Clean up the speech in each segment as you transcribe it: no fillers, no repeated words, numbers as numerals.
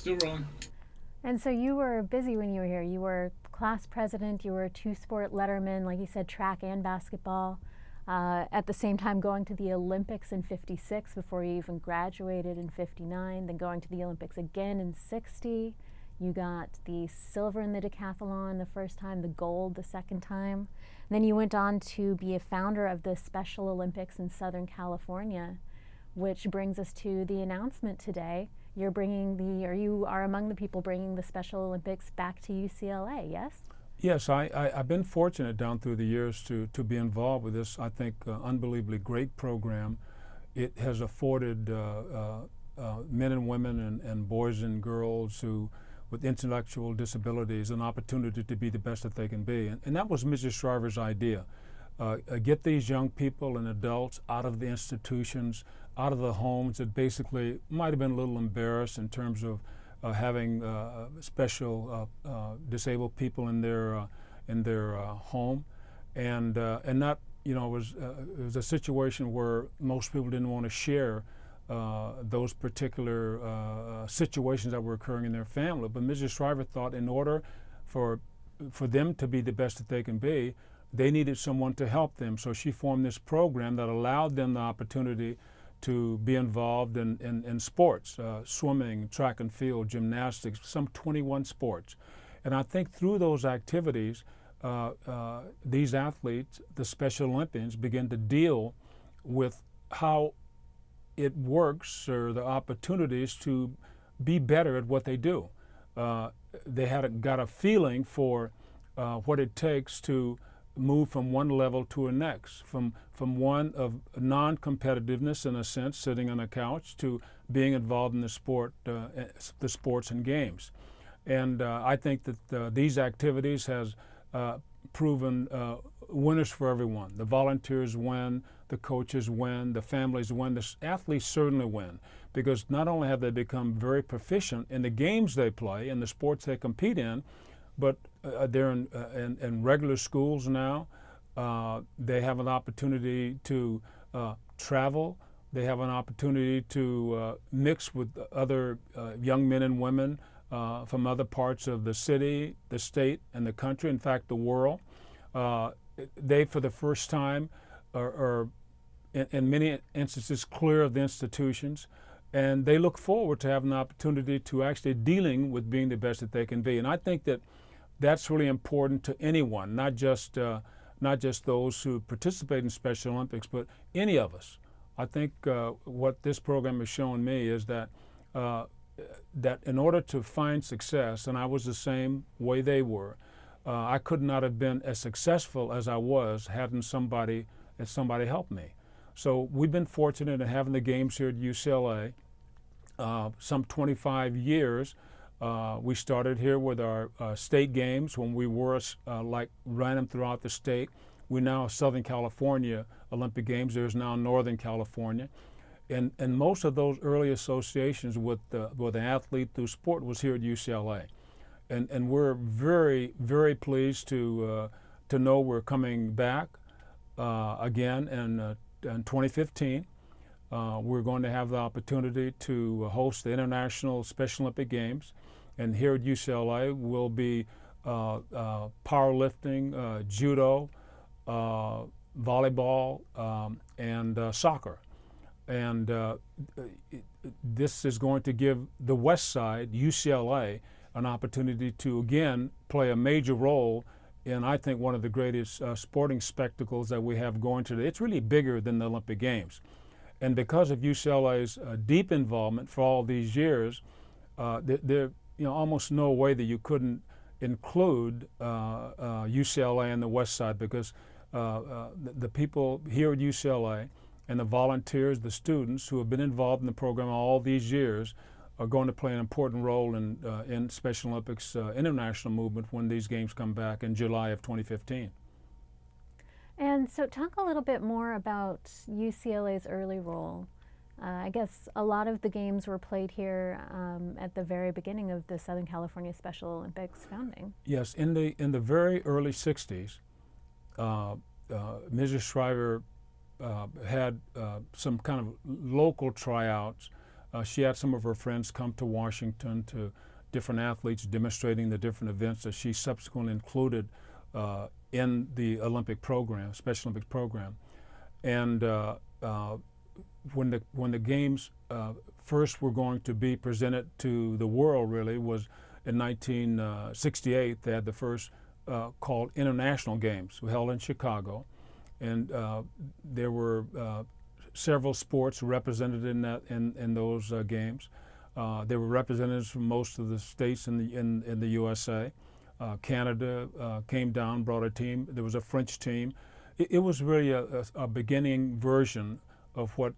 Still rolling. And so you were busy when you were here. You were class president, you were a two-sport letterman, like you said, track and basketball. At the same time going to the Olympics in 56 before you even graduated in 59, then going to the Olympics again in 60. You got the silver in the decathlon the first time, the gold the second time. And then you went on to be a founder of the Special Olympics in Southern California, which brings us to the announcement today. You are among the people bringing the Special Olympics back to UCLA, yes? Yes, I've been fortunate down through the years to be involved with this, I think, unbelievably great program. It has afforded men and women and boys and girls with intellectual disabilities an opportunity to be the best that they can be. And that was Mrs. Shriver's idea. Get these young people and adults out of the institutions, out of the homes that basically might have been a little embarrassed in terms of having special disabled people in their home, and not, it was a situation where most people didn't want to share those particular situations that were occurring in their family. But Mrs. Shriver thought in order for them to be the best that they can be, they needed someone to help them. So she formed this program that allowed them the opportunity to be involved in sports, swimming, track and field, gymnastics, some 21 sports. And I think through those activities, these athletes, the Special Olympians, begin to deal with how it works or the opportunities to be better at what they do. They got a feeling for what it takes to move from one level to a next, from one of non-competitiveness in a sense, sitting on a couch, to being involved in the sports and games. And I think that these activities has proven winners for everyone. The volunteers win, the coaches win, the families win, the athletes certainly win, because not only have they become very proficient in the games they play and the sports they compete in, but they're in regular schools now. They have an opportunity to travel. They have an opportunity to mix with other young men and women from other parts of the city, the state, and the country, in fact, the world. They, for the first time, are in many instances clear of the institutions, and they look forward to having the opportunity to actually dealing with being the best that they can be. And I think that that's really important to anyone, not just those who participate in Special Olympics, but any of us. I think what this program has shown me is that that in order to find success, and I was the same way they were, I could not have been as successful as I was hadn't somebody helped me. So we've been fortunate in having the games here at UCLA. Some 25 years. We started here with our state games when we were ran them throughout the state. We now have Southern California Olympic Games. There's now Northern California. And most of those early associations with the athlete through sport was here at UCLA. And we're very, very pleased to know we're coming back again in 2015. We're going to have the opportunity to host the International Special Olympic Games. And here at UCLA will be powerlifting, judo, volleyball, and soccer. And this is going to give the West Side, UCLA, an opportunity to again play a major role in, I think, one of the greatest sporting spectacles that we have going today. It's really bigger than the Olympic Games. And because of UCLA's deep involvement for all these years, there almost no way that you couldn't include UCLA and the West Side, because the people here at UCLA and the volunteers, the students who have been involved in the program all these years are going to play an important role in Special Olympics international movement when these games come back in July of 2015. And so talk a little bit more about UCLA's early role. I guess a lot of the games were played here at the very beginning of the Southern California Special Olympics founding. Yes, in the very early 60s, Mrs. Shriver had some kind of local tryouts She had some of her friends come to Washington to different athletes demonstrating the different events that she subsequently included in the Olympic program, Special Olympics program. And when the games first were going to be presented to the world, really, was in 1968. They had the first called International Games held in Chicago, and there were several sports represented in those games. There were representatives from most of the states in the USA. Canada came down, brought a team. There was a French team. It was really a beginning version of what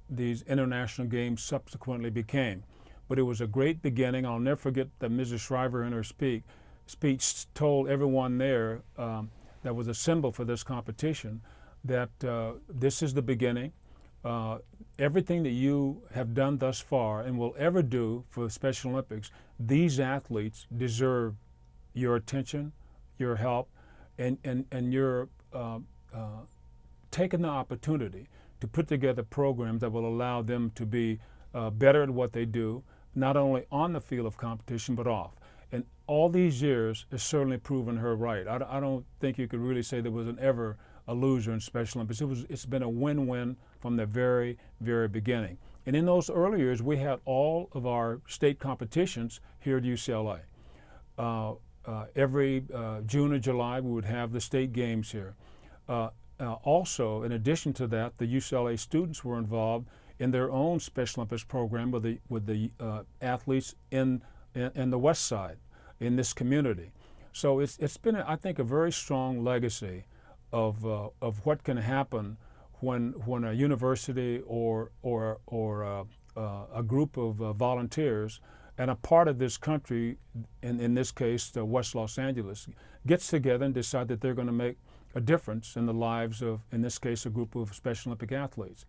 these international games subsequently became. But it was a great beginning. I'll never forget that Mrs. Shriver in her speech told everyone there that was a symbol for this competition that this is the beginning. Everything that you have done thus far and will ever do for the Special Olympics, these athletes deserve your attention, your help, and your taking the opportunity to put together programs that will allow them to be better at what they do, not only on the field of competition but off. And all these years has certainly proven her right. I don't think you could really say there was ever a loser in Special Olympics. It's been a win-win from the very, very beginning. And in those early years, we had all of our state competitions here at UCLA. Every June or July, we would have the state games here. Also, in addition to that, the UCLA students were involved in their own Special Olympics program with the athletes in the West Side, in this community. So it's been, I think, a very strong legacy of what can happen when a university or a group of volunteers and a part of this country, in this case, West Los Angeles, gets together and decide that they're going to make a difference in the lives of, in this case, a group of Special Olympic athletes.